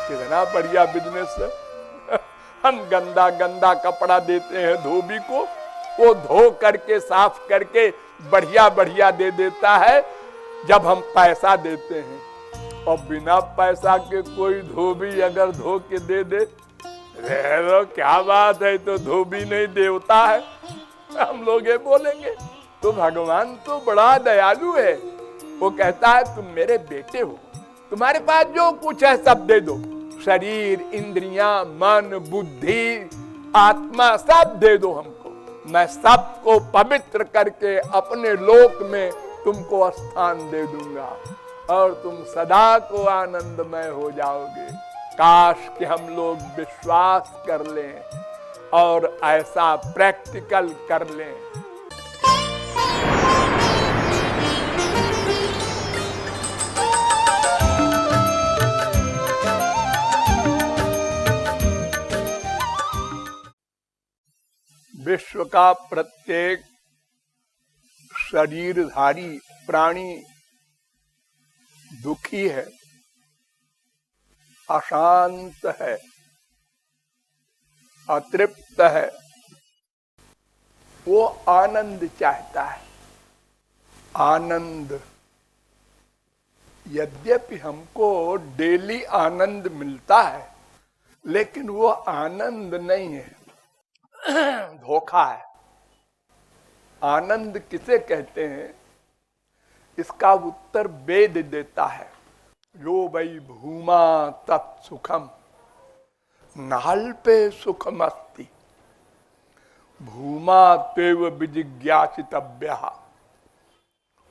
कितना बढ़िया बिजनेस है। हम गंदा गंदा कपड़ा देते हैं धोबी को, वो धो करके साफ करके बढ़िया बढ़िया दे देता है। जब हम पैसा देते हैं और बिना पैसा के कोई धोबी अगर धो के दे दे, तो क्या बात है, तो धोबी नहीं देवता है, हम लोग ये बोलेंगे। तो भगवान तो बड़ा दयालु है, वो कहता है तुम मेरे बेटे हो, तुम्हारे पास जो कुछ है सब दे दो, शरीर, इंद्रियां, मन, बुद्धि, आत्मा सब दे दो हमको, मैं सबको पवित्र करके अपने लोक में तुमको स्थान दे दूंगा और तुम सदा को आनंदमय हो जाओगे। काश कि हम लोग विश्वास कर लें और ऐसा प्रैक्टिकल कर लें। विश्व का प्रत्येक शरीरधारी प्राणी दुखी है, अशांत है, अतृप्त है, वो आनंद चाहता है। आनंद, यद्यपि हमको डेली आनंद मिलता है, लेकिन वो आनंद नहीं है, धोखा है। आनंद किसे कहते हैं, इसका उत्तर वेद देता है। यो वै भूमा तत्सुखम नाल्पे सुखमस्ति भूमा तेव विजिज्ञासितव्यः।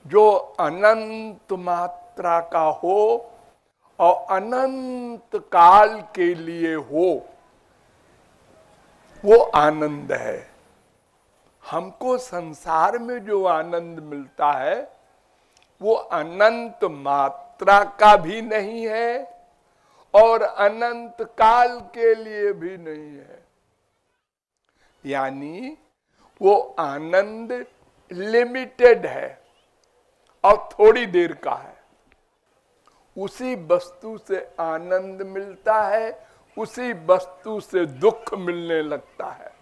जो अनंत मात्रा का हो और अनंत काल के लिए हो, वो आनंद है। हमको संसार में जो आनंद मिलता है वो अनंत मात्रा का भी नहीं है और अनंत काल के लिए भी नहीं है। यानी वो आनंद लिमिटेड है और थोड़ी देर का है। उसी वस्तु से आनंद मिलता है, उसी वस्तु से दुख मिलने लगता है।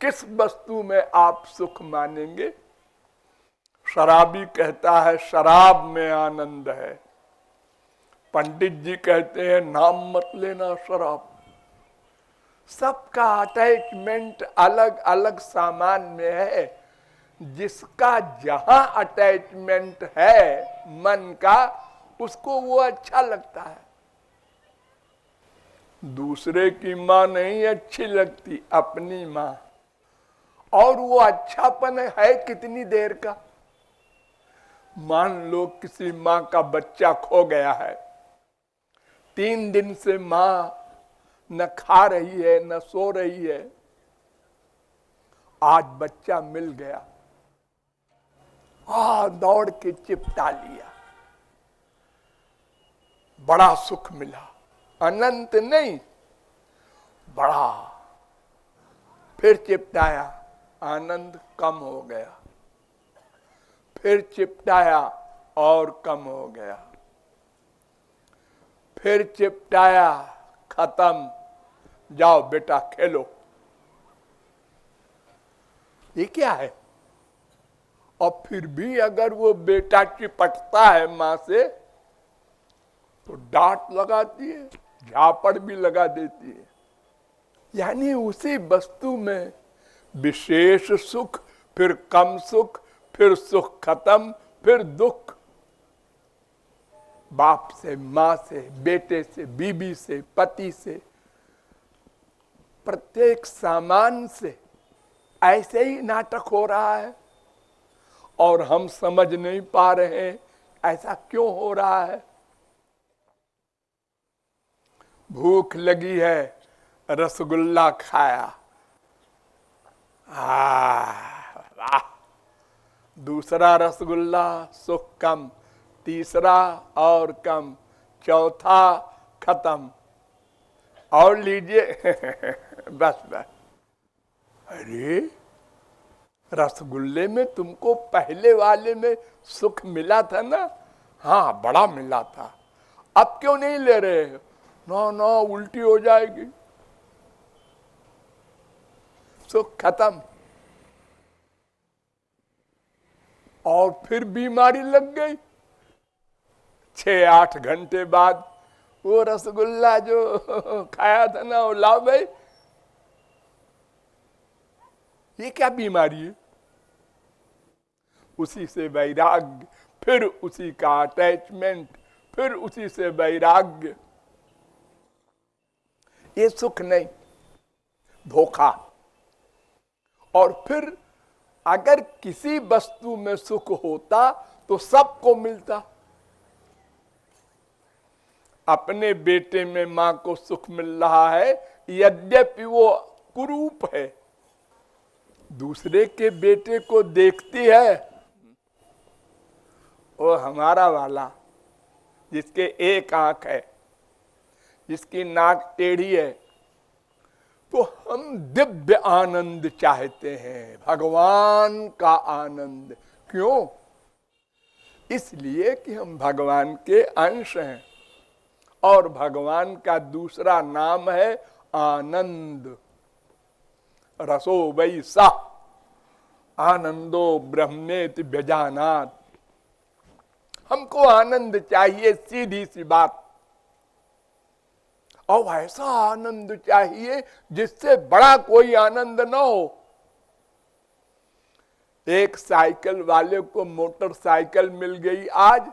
किस वस्तु में आप सुख मानेंगे? शराबी कहता है शराब में आनंद है, पंडित जी कहते हैं नाम मत लेना शराब। सबका अटैचमेंट अलग अलग सामान में है। जिसका जहां अटैचमेंट है मन का, उसको वो अच्छा लगता है। दूसरे की माँ नहीं अच्छी लगती, अपनी माँ। और वो अच्छापन है कितनी देर का। मान लो किसी माँ का बच्चा खो गया है, 3 दिन से माँ न खा रही है न सो रही है, आज बच्चा मिल गया, दौड़ के चिपटा लिया, बड़ा सुख मिला। अनंत नहीं, बड़ा। फिर चिपटाया, आनंद कम हो गया। फिर चिपटाया और कम हो गया। फिर चिपटाया, खत्म, जाओ बेटा खेलो। ये क्या है? और फिर भी अगर वो बेटा चिपटता है मां से तो डांट लगाती है, झापड़ भी लगा देती है। यानी उसी वस्तु में विशेष सुख, फिर कम सुख, फिर सुख खत्म, फिर दुख। बाप से, मां से, बेटे से, बीबी से, पति से, प्रत्येक सामान से ऐसे ही नाटक हो रहा है और हम समझ नहीं पा रहे हैं ऐसा क्यों हो रहा है। भूख लगी है, रसगुल्ला खाया, वाह, दूसरा रसगुल्ला, सुख कम, तीसरा और कम, चौथा खत्म, और लीजिए बस बस। अरे रसगुल्ले में तुमको पहले वाले में सुख मिला था ना? हाँ, बड़ा मिला था, अब क्यों नहीं ले रहे हो? ना ना उल्टी हो जाएगी, सुख खत्म। और फिर बीमारी लग गई। 6-8 घंटे बाद वो रसगुल्ला जो खाया था ना, वो लाओ भाई, ये क्या बीमारी है? उसी से वैराग्य, फिर उसी का अटैचमेंट, फिर उसी से वैराग्य। ये सुख नहीं, धोखा। और फिर अगर किसी वस्तु में सुख होता तो सबको मिलता। अपने बेटे में मां को सुख मिल रहा है, यद्यपि वो कुरूप है, दूसरे के बेटे को देखती है, वो हमारा वाला जिसके एक आंख है, जिसकी नाक टेढ़ी है, तो हम दिव्य आनंद चाहते हैं, भगवान का आनंद। क्यों? इसलिए कि हम भगवान के अंश हैं, और भगवान का दूसरा नाम है आनंद। रसो वै सः आनंदो ब्रह्मेति व्यजानात्। हमको आनंद चाहिए, सीधी सी बात। और ऐसा आनंद चाहिए जिससे बड़ा कोई आनंद न हो। एक साइकिल वाले को मोटरसाइकिल मिल गई आज,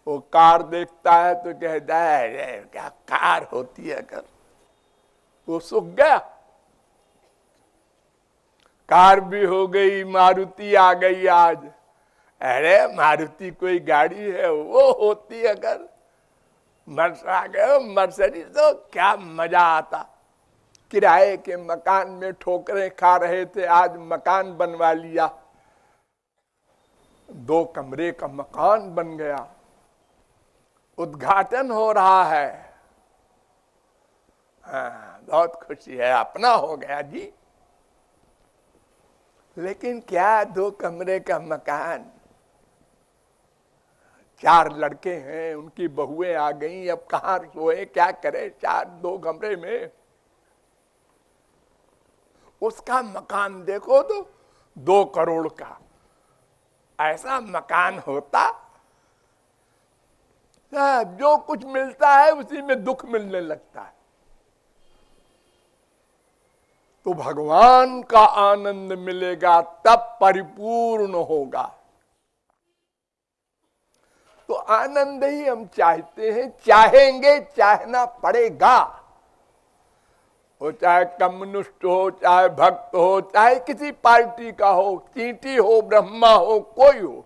वो कार देखता है तो कहता है क्या कार होती है, अगर वो सुख गया। कार भी हो गई, मारुति आ गई आज, अरे मारुति कोई गाड़ी है, वो होती अगर मर्सिडीज तो क्या मजा आता। किराए के मकान में ठोकरें खा रहे थे, आज मकान बनवा लिया, 2 कमरे का मकान बन गया, उद्घाटन हो रहा है। हाँ, बहुत खुशी है, अपना हो गया जी। लेकिन क्या 2 कमरे का मकान, 4 लड़के हैं, उनकी बहुएं आ गई, अब कहां सोए, क्या करे 2 कमरे में। उसका मकान देखो तो 2 करोड़ का, ऐसा मकान होता, जो कुछ मिलता है उसी में दुख मिलने लगता है। तो भगवान का आनंद मिलेगा तब परिपूर्ण होगा। तो आनंद ही हम चाहते हैं, चाहेंगे, चाहना पड़ेगा। वो चाहे कम्युनिस्ट हो, चाहे भक्त हो, चाहे किसी पार्टी का हो, चींटी हो, ब्रह्मा हो, कोई हो,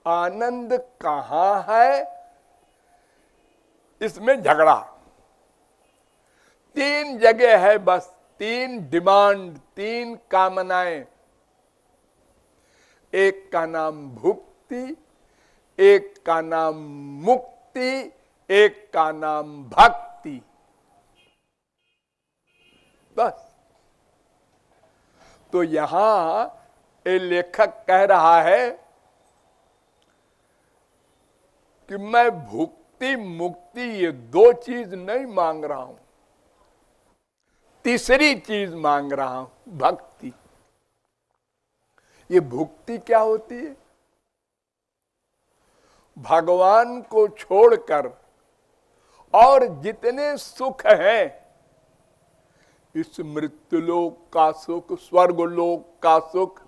आनंद कहां है? इसमें झगड़ा। 3 जगह है बस, 3 डिमांड, 3 कामनाएं। एक का नाम भुक्ति, एक का नाम मुक्ति, एक का नाम भक्ति, बस। तो यहां ये लेखक कह रहा है कि मैं भुक्ति मुक्ति ये 2 चीज नहीं मांग रहा हूं, तीसरी चीज मांग रहा हूं, भक्ति। ये भुक्ति क्या होती है? भगवान को छोड़कर और जितने सुख हैं, इस मृत्युलोक का सुख, स्वर्गलोक का सुख,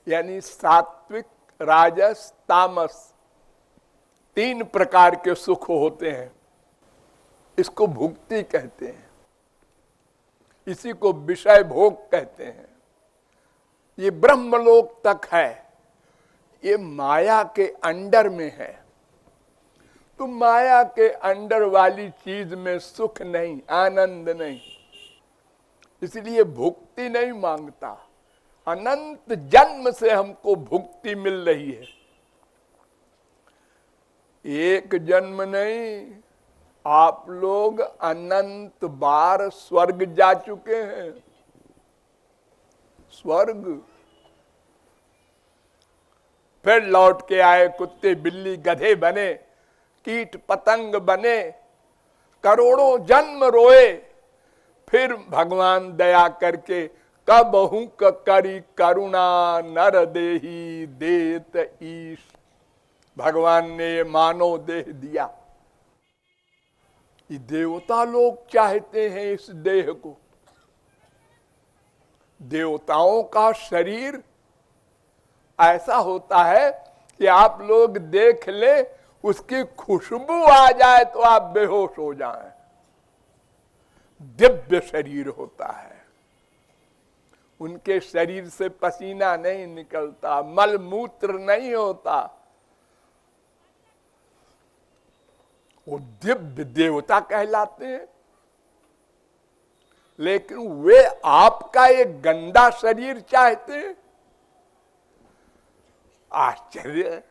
यानी सात्विक, राजस, तामस, 3 प्रकार के सुख होते हैं, इसको भुक्ति कहते हैं। इसी को विषय भोग कहते हैं। ये ब्रह्मलोक तक है, ये माया के अंडर में है। तो माया के अंडर वाली चीज में सुख नहीं, आनंद नहीं, इसलिए भुक्ति नहीं मांगता। अनंत जन्म से हमको भुक्ति मिल रही है, एक जन्म नहीं, आप लोग अनंत बार स्वर्ग जा चुके हैं। स्वर्ग फिर लौट के आए, कुत्ते बिल्ली गधे बने, कीट पतंग बने, करोड़ों जन्म रोए, फिर भगवान दया करके कबहू करी करुणा नर देही देत ईश, भगवान ने मानव देह दिया। ये देवता लोग चाहते हैं इस देह को। देवताओं का शरीर ऐसा होता है कि आप लोग देख ले, उसकी खुशबू आ जाए तो आप बेहोश हो जाएं। दिव्य शरीर होता है। उनके शरीर से पसीना नहीं निकलता, मल मूत्र नहीं होता। वो दिव्य देवता कहलाते हैं। लेकिन वे आपका एक गंदा शरीर चाहते हैं। आश्चर्य है।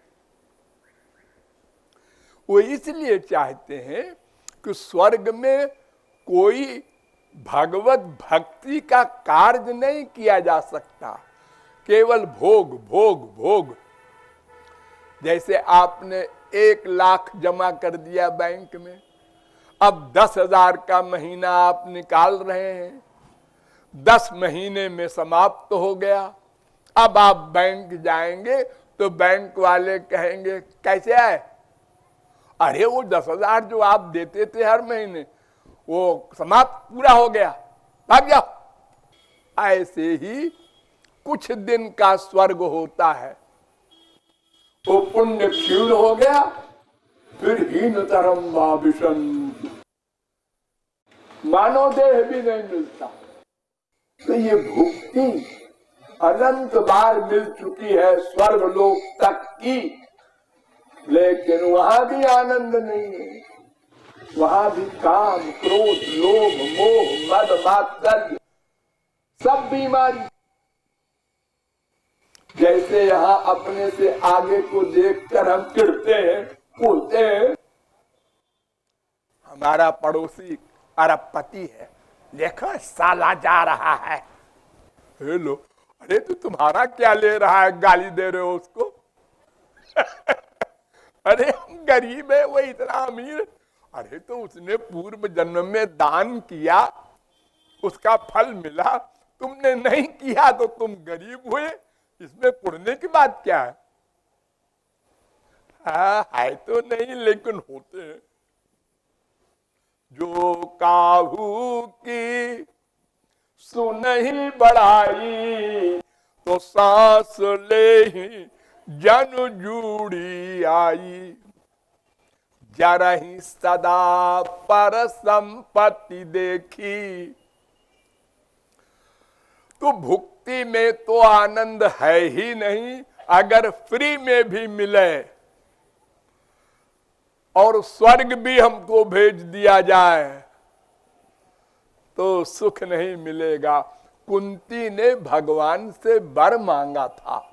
वो इसलिए चाहते हैं कि स्वर्ग में कोई भगवत भक्ति का कार्य नहीं किया जा सकता, केवल भोग भोग भोग। जैसे आपने 1 लाख जमा कर दिया बैंक में, अब 10,000 का महीना आप निकाल रहे हैं, 10 महीने में समाप्त हो गया। अब आप बैंक जाएंगे तो बैंक वाले कहेंगे कैसे आए? अरे वो 10,000 जो आप देते थे हर महीने, वो समाप्त पूरा हो गया, भाग जाओ। ऐसे ही कुछ दिन का स्वर्ग होता है। वो पुण्य क्षीण हो गया, फिर हीनतरम वाभिषम, मानव देह भी नहीं मिलता। तो ये भुक्ति अनंत बार मिल चुकी है स्वर्ग लोक तक की, लेकिन वहां भी आनंद नहीं है। वहां भी काम, क्रोध, लोभ, मोह, मद, मात्सर्य, सब बीमारी। जैसे यहाँ अपने से आगे को देखकर हम चिढ़ते हैं, बोलते हैं हमारा पड़ोसी अरबपति है, देखो साला जा रहा है। हेलो, अरे तो तुम्हारा क्या ले रहा है, गाली दे रहे हो उसको? अरे गरीब है, वो इतना अमीर। अरे तो उसने पूर्व जन्म में दान किया, उसका फल मिला, तुमने नहीं किया तो तुम गरीब हुए, इसमें पुण्य की बात क्या है? है तो नहीं, लेकिन होते हैं। जो काहू की सुनहि बढ़ाई, तो सांस ले ही जन जूड़ी आई। जरहि सदा पर संपत्ति देखी। तो भुक्ति में तो आनंद है ही नहीं। अगर फ्री में भी मिले और स्वर्ग भी हमको भेज दिया जाए तो सुख नहीं मिलेगा। कुंती ने भगवान से वर मांगा था।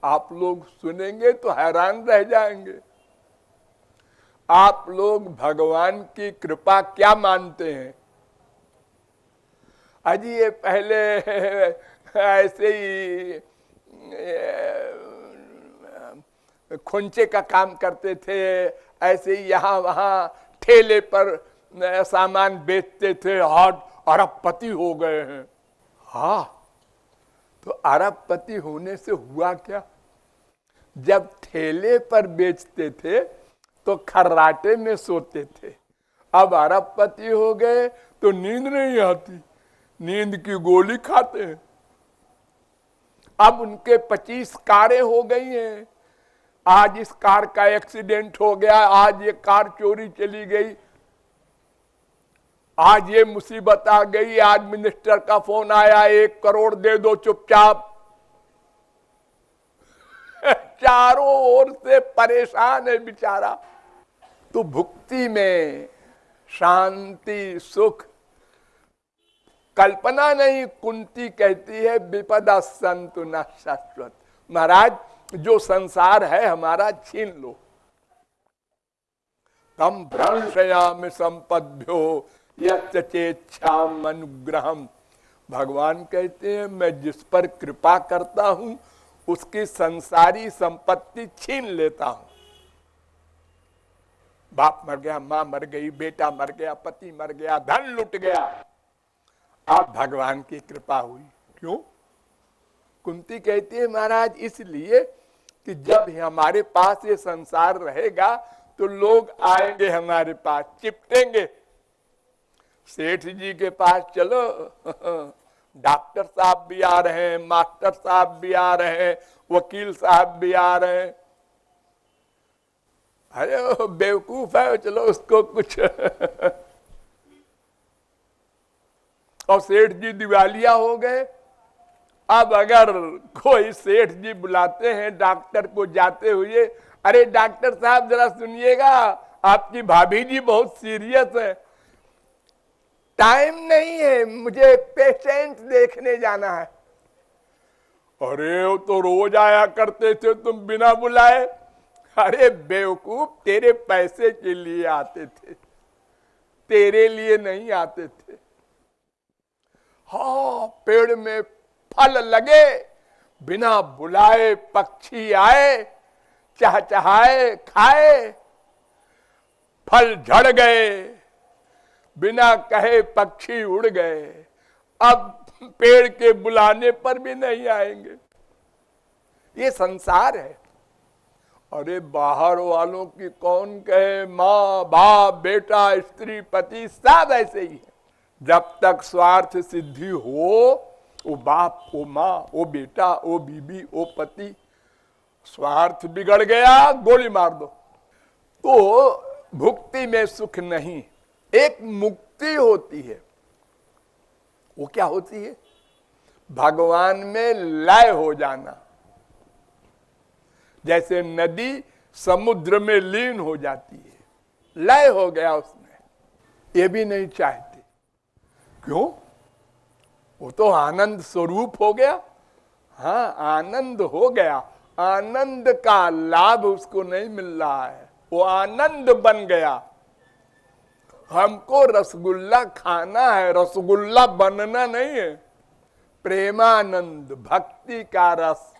आप लोग सुनेंगे तो हैरान रह जाएंगे। आप लोग भगवान की कृपा क्या मानते हैं? अजी ये पहले ऐसे ही खोंचे का काम करते थे, ऐसे ही यहाँ वहाँ ठेले पर सामान बेचते थे, और अरबपति हो गए हैं। हाँ, तो अरबपति होने से हुआ क्या? जब ठेले पर बेचते थे तो खर्राटे में सोते थे। अब अरबपति हो गए तो नींद नहीं आती, नींद की गोली खाते हैं। अब उनके 25 कारें हो गई हैं। आज इस कार का एक्सीडेंट हो गया, आज ये कार चोरी चली गई, आज ये मुसीबत आ गई, आज मिनिस्टर का फोन आया 1 करोड़ दे दो चुपचाप। चारों ओर से परेशान है बेचारा। तो भुक्ति में शांति, सुख, कल्पना नहीं। कुंती कहती है विपदा संतु न शाश्वत। महाराज, जो संसार है हमारा छीन लो। तम भ्रंशयामि संपद्भ्यो यच्चेच्छाम अनुग्रहम। भगवान कहते हैं मैं जिस पर कृपा करता हूं उसकी संसारी संपत्ति छीन लेता हूं। बाप मर गया, मां मर गई, बेटा मर गया, पति मर गया, धन लुट गया। अब भगवान की कृपा हुई। क्यों? कुंती कहती है महाराज इसलिए कि जब हमारे पास ये संसार रहेगा तो लोग आएंगे हमारे पास, चिपटेंगे। सेठ जी के पास चलो, डॉक्टर साहब भी आ रहे हैं, मास्टर साहब भी आ रहे हैं, वकील साहब भी आ रहे हैं। अरे वो बेवकूफ है, चलो उसको कुछ और सेठ जी दिवालिया हो गए। अब अगर कोई सेठ जी बुलाते हैं डॉक्टर को जाते हुए, अरे डॉक्टर साहब जरा सुनिएगा, आपकी भाभी जी बहुत सीरियस है, टाइम नहीं है, मुझे पेशेंट देखने जाना है। अरे वो तो रोज आया करते थे, तुम बिना बुलाए। अरे बेवकूफ, तेरे पैसे के लिए आते थे, तेरे लिए नहीं आते थे। हाँ, पेड़ में फल लगे, बिना बुलाए पक्षी आए, चहचहाए खाए, फल झड़ गए, बिना कहे पक्षी उड़ गए। अब पेड़ के बुलाने पर भी नहीं आएंगे। ये संसार है। अरे बाहर वालों की कौन कहे, माँ बाप बेटा स्त्री पति सब ऐसे ही है। जब तक स्वार्थ सिद्धि हो, वो बाप वो माँ वो बेटा वो बीबी वो पति, स्वार्थ बिगड़ गया गोली मार दो। तो भुक्ति में सुख नहीं, एक मुक्ति होती है। वो क्या होती है? भगवान में लय हो जाना। जैसे नदी समुद्र में लीन हो जाती है, लय हो गया उसमें। ये भी नहीं चाहते। क्यों? वो तो आनंद स्वरूप हो गया। हाँ, आनंद हो गया, आनंद का लाभ उसको नहीं मिल रहा है, वो आनंद बन गया। हमको रसगुल्ला खाना है, रसगुल्ला बनना नहीं है। प्रेमानंद, भक्ति का रस,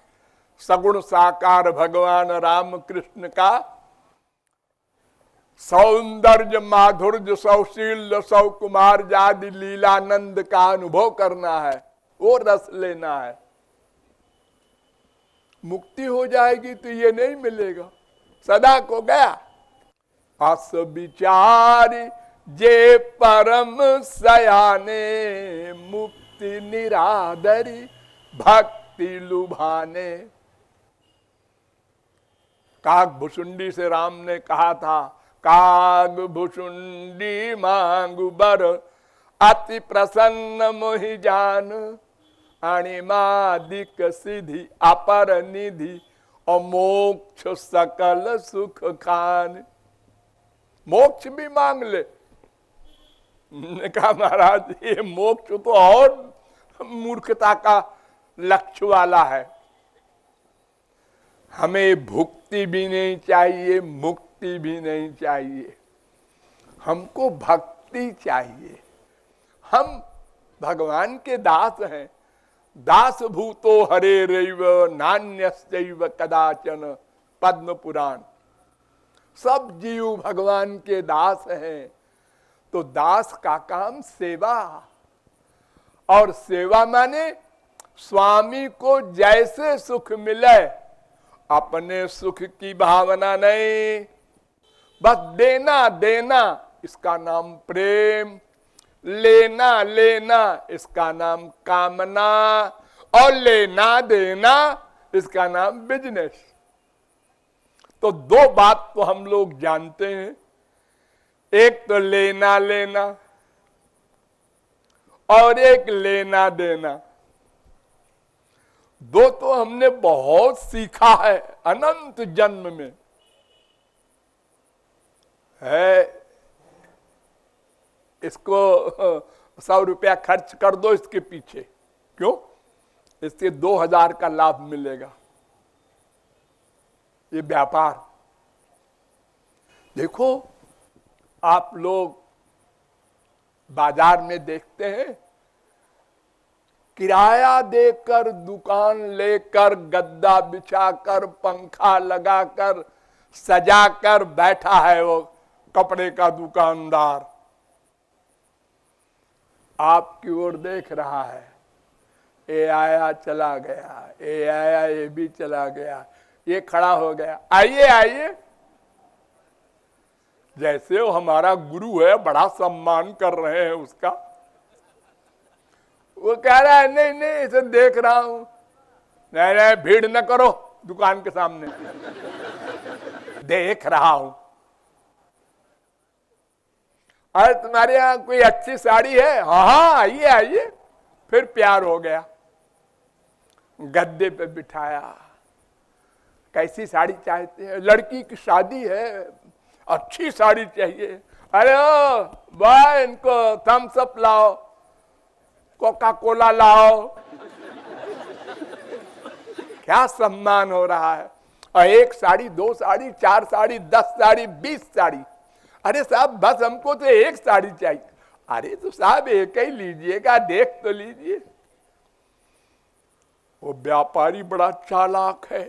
सगुण साकार भगवान राम कृष्ण का सौंदर्य माधुर्य सौशील सौकुमार जादि लीलानंद का अनुभव करना है, वो रस लेना है। मुक्ति हो जाएगी तो ये नहीं मिलेगा, सदा को गया। अस विचारी जे परम सयाने, मुक्ति निरादरी भक्ति लुभाने। काग भुसुंडी से राम ने कहा था, काग भुसुंडी मांगु बर, अति प्रसन्न मोहि जान, अणिमादिक सिद्धि अपर निधि, और मोक्ष सकल सुख खान। मोक्ष भी मांग ले। ने कहा महाराज ये मोक्ष तो और मूर्खता का लक्ष्य वाला है। हमें भुक्ति भी नहीं चाहिए, मुक्ति भी नहीं चाहिए, हमको भक्ति चाहिए। हम भगवान के दास हैं। दास भूतो हरे रैव नान्यस्यैव कदाचन, पद्म पुराण। सब जीव भगवान के दास हैं। तो दास का काम सेवा, और सेवा माने स्वामी को जैसे सुख मिले, अपने सुख की भावना नहीं, बस देना देना, इसका नाम प्रेम, लेना लेना इसका नाम कामना, और लेना देना इसका नाम बिजनेस। तो दो बात तो हम लोग जानते हैं, एक तो लेना लेना और एक लेना देना। दो तो हमने बहुत सीखा है अनंत जन्म में है। इसको 100 रुपया खर्च कर दो इसके पीछे, क्यों? इससे 2000 का लाभ मिलेगा। ये व्यापार देखो, आप लोग बाजार में देखते हैं किराया देकर दुकान लेकर गद्दा बिछाकर पंखा लगाकर सजाकर बैठा है वो कपड़े का दुकानदार, आपकी ओर देख रहा है। ये आया चला गया, ये आया ये भी चला गया, ये खड़ा हो गया, आइए आइए, जैसे वो हमारा गुरु है, बड़ा सम्मान कर रहे हैं उसका। वो कह रहा है नहीं नहीं इसे देख रहा हूं। नहीं नहीं भीड़ न करो दुकान के सामने, देख रहा हूं। अरे तुम्हारे यहां कोई अच्छी साड़ी है? हाँ हाँ आइए आइए। फिर प्यार हो गया, गद्दे पे बिठाया। कैसी साड़ी चाहते हैं? लड़की की शादी है, अच्छी साड़ी चाहिए। अरे ओ भाई इनको थम्स अप लाओ, कोका कोला लाओ। क्या सम्मान हो रहा है। और एक साड़ी, दो साड़ी, चार साड़ी, 10 साड़ी, 20 साड़ी। अरे साहब बस हमको तो एक साड़ी चाहिए। अरे तो साहब एक ही लीजिएगा, देख तो लीजिए। वो व्यापारी बड़ा चालाक है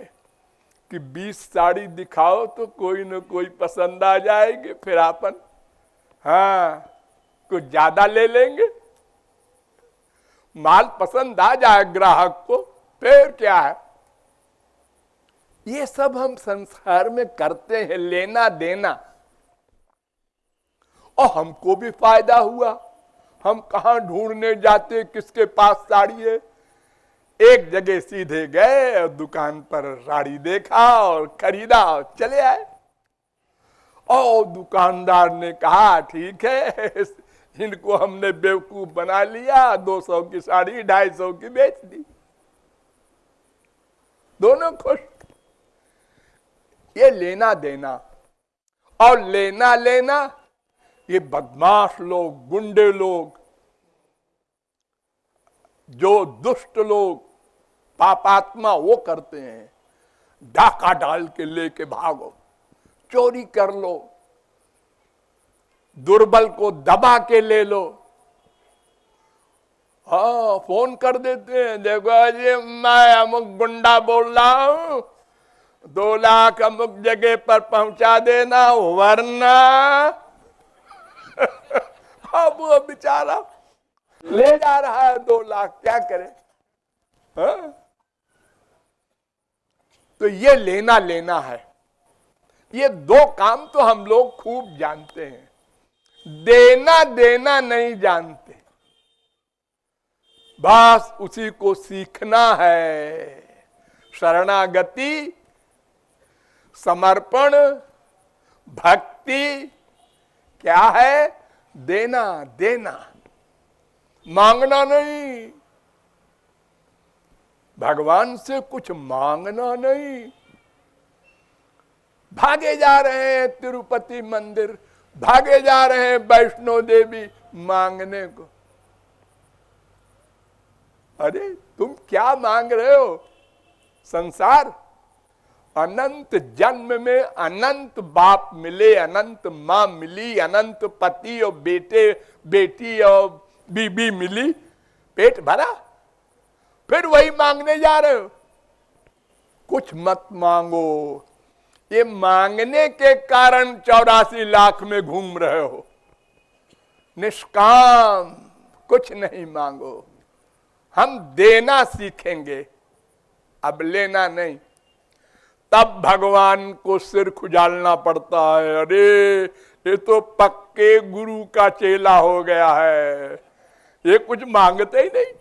कि 20 साड़ी दिखाओ तो कोई न कोई पसंद आ जाएगी, फिर अपन हाँ कुछ ज्यादा ले लेंगे। माल पसंद आ जाए ग्राहक को, फिर क्या है। ये सब हम संसार में करते हैं, लेना देना, और हमको भी फायदा हुआ। हम कहां ढूंढने जाते किसके पास साड़ी है। एक जगह सीधे गए और दुकान पर साड़ी देखा और खरीदा और चले आए। और दुकानदार ने कहा ठीक है, इनको हमने बेवकूफ बना लिया, 200 की साड़ी 250 की बेच दी। दोनों खुश। ये लेना देना और लेना लेना, ये बदमाश लोग, गुंडे लोग, जो दुष्ट लोग, पापात्मा, वो करते हैं। डाका डाल के लेके भागो, चोरी कर लो, दुर्बल को दबा के ले लो। हाँ फोन कर देते हैं, देखो जी मैं अमुक गुंडा बोल रहा हूं, 2 लाख अमुक जगह पर पहुंचा देना, वरना अब वो बेचारा ले जा रहा है 2 लाख, क्या करे। हाँ? तो ये लेना लेना है। ये 2 काम तो हम लोग खूब जानते हैं, देना देना नहीं जानते। बस उसी को सीखना है। शरणागति, समर्पण, भक्ति क्या है? देना देना, मांगना नहीं। भगवान से कुछ मांगना नहीं। भागे जा रहे हैं तिरुपति मंदिर, भागे जा रहे हैं वैष्णो देवी मांगने को। अरे तुम क्या मांग रहे हो? संसार, अनंत जन्म में अनंत बाप मिले, अनंत माँ मिली, अनंत पति और बेटे बेटी और बीबी मिली, पेट भरा, फिर वही मांगने जा रहे हो। कुछ मत मांगो। ये मांगने के कारण 84 लाख में घूम रहे हो। निष्काम, कुछ नहीं मांगो। हम देना सीखेंगे, अब लेना नहीं। तब भगवान को सिर खुजालना पड़ता है। अरे ये तो पक्के गुरु का चेला हो गया है, ये कुछ मांगते ही नहीं।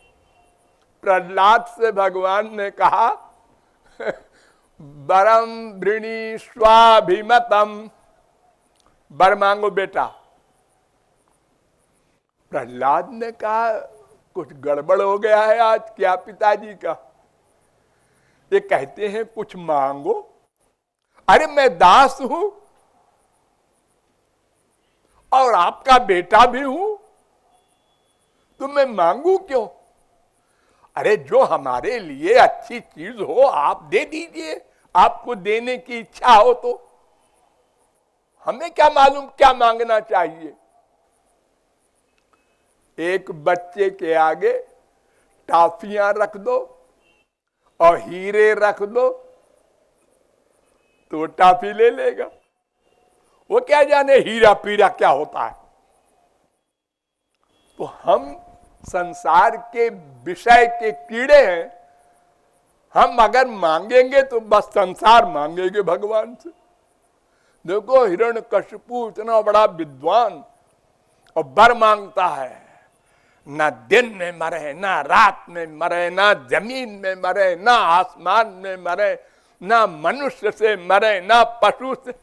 प्रहलाद से भगवान ने कहा बरम वृणी स्वाभिमतम, बर मांगो बेटा। प्रहलाद ने कहा कुछ गड़बड़ हो गया है आज क्या पिताजी का। ये कहते हैं कुछ मांगो। अरे मैं दास हूं और आपका बेटा भी हूं, तो मैं मांगू क्यों? अरे जो हमारे लिए अच्छी चीज हो आप दे दीजिए, आपको देने की इच्छा हो तो। हमें क्या मालूम क्या मांगना चाहिए। एक बच्चे के आगे टाफियां रख दो और हीरे रख दो तो टाफी ले लेगा। वो क्या जाने हीरा पीरा क्या होता है। तो हम संसार के विषय के कीड़े हैं। हम अगर मांगेंगे तो बस संसार मांगेंगे भगवान से। देखो हिरण्यकशिपु इतना बड़ा विद्वान और वर मांगता है, ना दिन में मरे, ना रात में मरे, ना जमीन में मरे, ना आसमान में मरे, ना मनुष्य से मरे, ना पशु से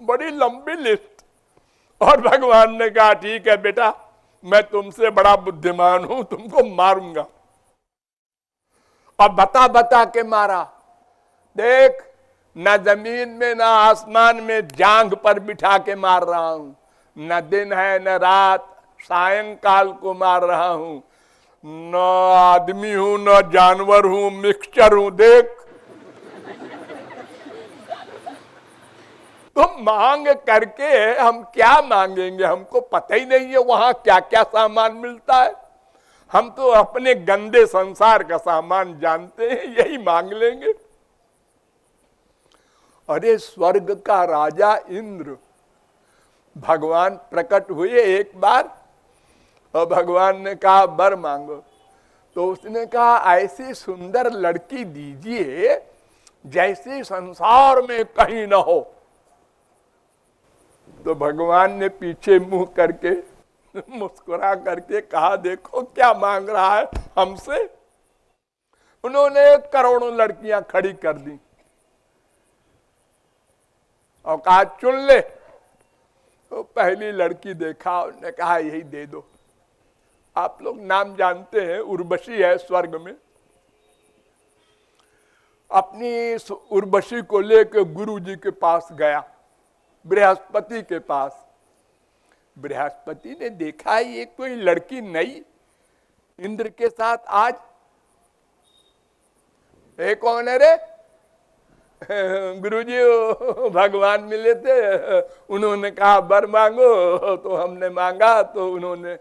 बड़ी लंबी लिस्ट। और भगवान ने कहा ठीक है बेटा, मैं तुमसे बड़ा बुद्धिमान हूं, तुमको मारूंगा। और बता बता के मारा। देख, न जमीन में न आसमान में जांघ पर बिठा के मार रहा हूं, न दिन है न रात, सायंकाल को मार रहा हूं, न आदमी हूं न जानवर हूं, मिक्सचर हूं। देख तो मांग करके हम क्या मांगेंगे, हमको पता ही नहीं है वहां क्या क्या सामान मिलता है। हम तो अपने गंदे संसार का सामान जानते हैं, यही मांग लेंगे। अरे स्वर्ग का राजा इंद्र, भगवान प्रकट हुए एक बार और भगवान ने कहा वर मांगो। तो उसने कहा ऐसी सुंदर लड़की दीजिए जैसे संसार में कहीं ना हो। तो भगवान ने पीछे मुंह करके मुस्कुरा करके कहा देखो क्या मांग रहा है हमसे। उन्होंने करोड़ों लड़कियां खड़ी कर दी और कहा चुन ले। तो पहली लड़की देखा, उन्होंने कहा यही दे दो। आप लोग नाम जानते हैं, उर्वशी है स्वर्ग में। अपनी उर्वशी को लेकर गुरु जी के पास गया, बृहस्पति के पास। बृहस्पति ने देखा ये कोई लड़की नई इंद्र के साथ आज। ये कौन है रे? गुरुजी भगवान मिले थे, उन्होंने कहा वर मांगो, तो हमने मांगा तो उन्होंने।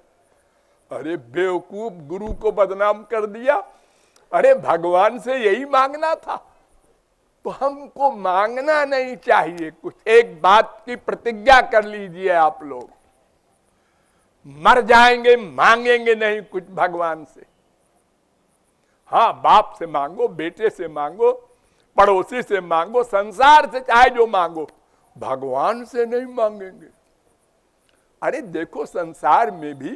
अरे बेवकूफ, गुरु को बदनाम कर दिया। अरे भगवान से यही मांगना था। तो हमको मांगना नहीं चाहिए कुछ। एक बात की प्रतिज्ञा कर लीजिए आप लोग, मर जाएंगे मांगेंगे नहीं कुछ भगवान से। हाँ, बाप से मांगो, बेटे से मांगो, पड़ोसी से मांगो, संसार से चाहे जो मांगो, भगवान से नहीं मांगेंगे। अरे देखो, संसार में भी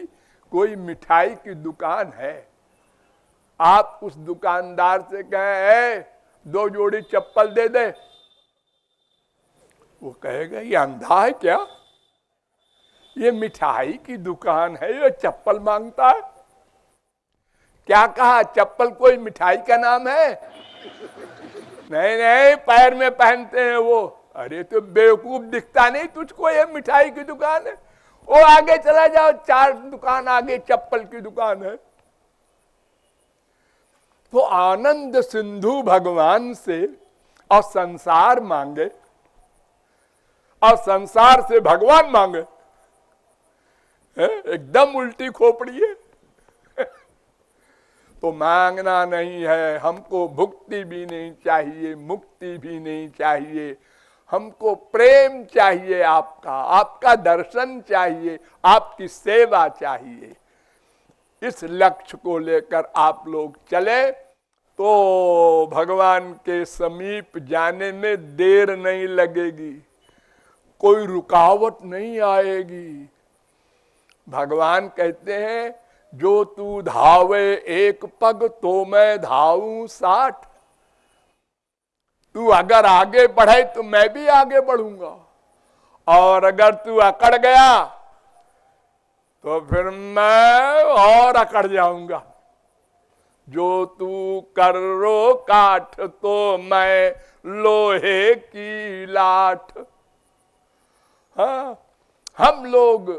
कोई मिठाई की दुकान है, आप उस दुकानदार से कहें 2 जोड़ी चप्पल दे दे, वो कहेगा ये अंधा है क्या, ये मिठाई की दुकान है, ये चप्पल मांगता है। क्या कहा, चप्पल कोई मिठाई का नाम है? नहीं नहीं, पैर में पहनते हैं वो। अरे तो बेवकूफ, दिखता नहीं तुझको ये मिठाई की दुकान है? वो आगे चला जाओ, 4 दुकान आगे चप्पल की दुकान है। तो आनंद सिंधु भगवान से और संसार मांगे और संसार से भगवान मांगे, एकदम उल्टी खोपड़ी है। तो मांगना नहीं है हमको, भुक्ति भी नहीं चाहिए, मुक्ति भी नहीं चाहिए, हमको प्रेम चाहिए आपका, आपका दर्शन चाहिए, आपकी सेवा चाहिए। इस लक्ष्य को लेकर आप लोग चले तो भगवान के समीप जाने में देर नहीं लगेगी, कोई रुकावट नहीं आएगी। भगवान कहते हैं जो तू धावे 1 पग तो मैं धाऊं 60। तू अगर आगे बढ़े तो मैं भी आगे बढ़ूंगा, और अगर तू अकड़ गया तो फिर मैं और अकड़ जाऊंगा। जो तू कर्रो काठ तो मैं लोहे की लाठ। हाँ, हम लोग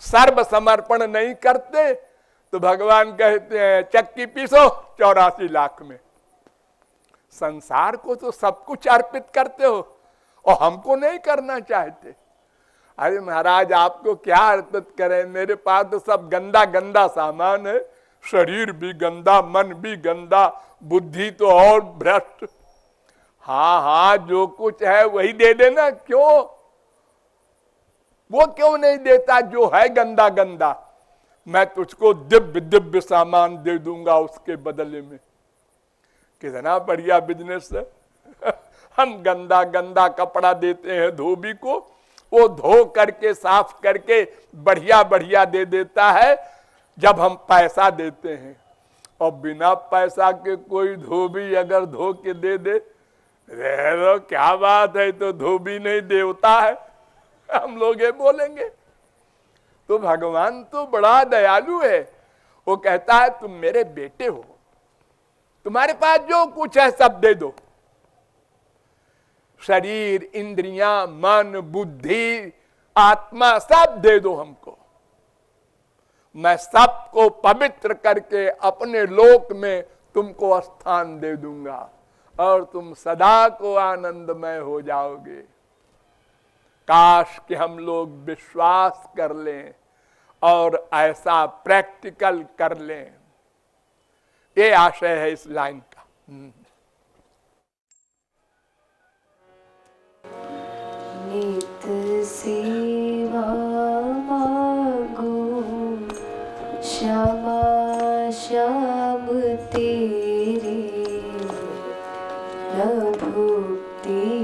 सर्व समर्पण नहीं करते तो भगवान कहते हैं चक्की पीसो 84 लाख में। संसार को तो सब कुछ अर्पित करते हो और हमको नहीं करना चाहते। अरे महाराज, आपको क्या अर्पित करें, मेरे पास तो सब गंदा गंदा सामान है, शरीर भी गंदा, मन भी गंदा, बुद्धि तो और भ्रष्ट। हाँ हाँ, जो कुछ है वही दे देना। क्यों, वो क्यों नहीं देता जो है गंदा गंदा? मैं तुझको दिव्य दिव्य सामान दे दूंगा उसके बदले में। कितना बढ़िया बिजनेस है। हम गंदा गंदा कपड़ा देते हैं धोबी को, वो धो करके साफ करके बढ़िया बढ़िया दे देता है। जब हम पैसा देते हैं, और बिना पैसा के कोई धोबी अगर धो के दे दे, रे क्या बात है, तो धोबी नहीं देवता है, हम लोग ये बोलेंगे। तो भगवान तो बड़ा दयालु है। वो कहता है तुम मेरे बेटे हो, तुम्हारे पास जो कुछ है सब दे दो। शरीर, इंद्रियां, मन, बुद्धि, आत्मा सब दे दो हमको। मैं सबको पवित्र करके अपने लोक में तुमको स्थान दे दूंगा और तुम सदा को आनंदमय हो जाओगे। काश कि हम लोग विश्वास कर लें और ऐसा प्रैक्टिकल कर लें। ये आशय है इस लाइन का। नित सेवा मांगो क्षमा श्याम तेरे, न भुक्ति